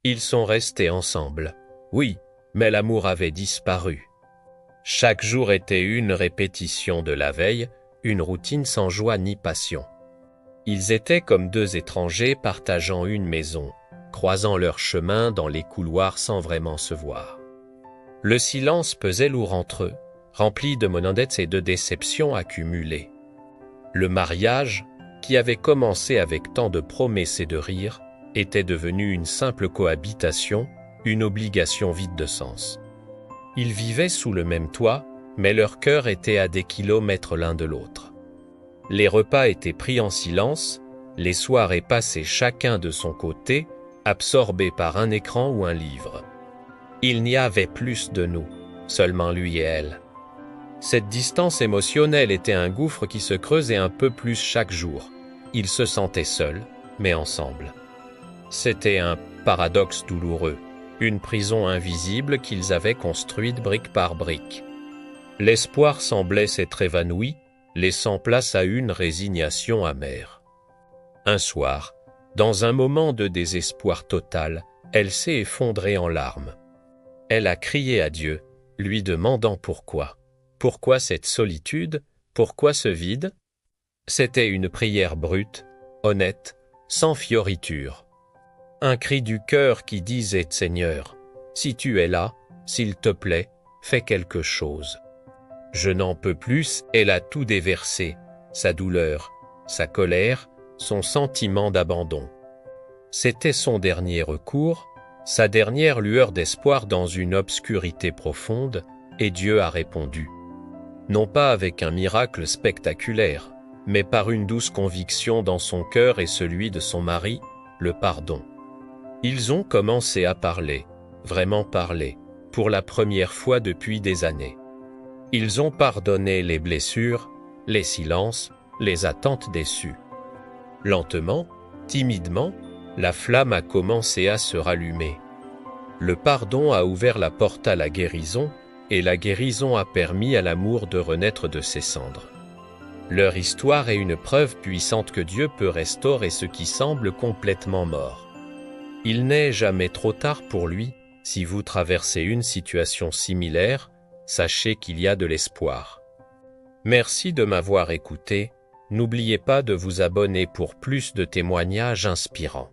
Ils sont restés ensemble. Oui, mais l'amour avait disparu. Chaque jour était une répétition de la veille, une routine sans joie ni passion. Ils étaient comme deux étrangers partageant une maison, croisant leurs chemins dans les couloirs sans vraiment se voir. Le silence pesait lourd entre eux, rempli de monondettes et de déceptions accumulées. Le mariage, qui avait commencé avec tant de promesses et de rires, était devenu une simple cohabitation, une obligation vide de sens. Ils vivaient sous le même toit, mais leurs cœurs étaient à des kilomètres l'un de l'autre. Les repas étaient pris en silence, les soirées passées chacun de son côté, absorbés par un écran ou un livre. Il n'y avait plus de nous, seulement lui et elle. Cette distance émotionnelle était un gouffre qui se creusait un peu plus chaque jour. Ils se sentaient seuls, mais ensemble. C'était un paradoxe douloureux, une prison invisible qu'ils avaient construite brique par brique. L'espoir semblait s'être évanoui, laissant place à une résignation amère. Un soir, dans un moment de désespoir total, elle s'est effondrée en larmes. Elle a crié à Dieu, lui demandant pourquoi. Pourquoi cette solitude? Pourquoi ce vide? C'était une prière brute, honnête, sans fioriture. Un cri du cœur qui disait « Seigneur, si tu es là, s'il te plaît, fais quelque chose. » Je n'en peux plus, elle a tout déversé, sa douleur, sa colère, son sentiment d'abandon. C'était son dernier recours, sa dernière lueur d'espoir dans une obscurité profonde, et Dieu a répondu. Non pas avec un miracle spectaculaire, mais par une douce conviction dans son cœur et celui de son mari, le pardon. Ils ont commencé à parler, vraiment parler, pour la première fois depuis des années. Ils ont pardonné les blessures, les silences, les attentes déçues. Lentement, timidement, la flamme a commencé à se rallumer. Le pardon a ouvert la porte à la guérison, et la guérison a permis à l'amour de renaître de ses cendres. Leur histoire est une preuve puissante que Dieu peut restaurer ce qui semble complètement mort. Il n'est jamais trop tard pour lui. Si vous traversez une situation similaire, sachez qu'il y a de l'espoir. Merci de m'avoir écouté. N'oubliez pas de vous abonner pour plus de témoignages inspirants.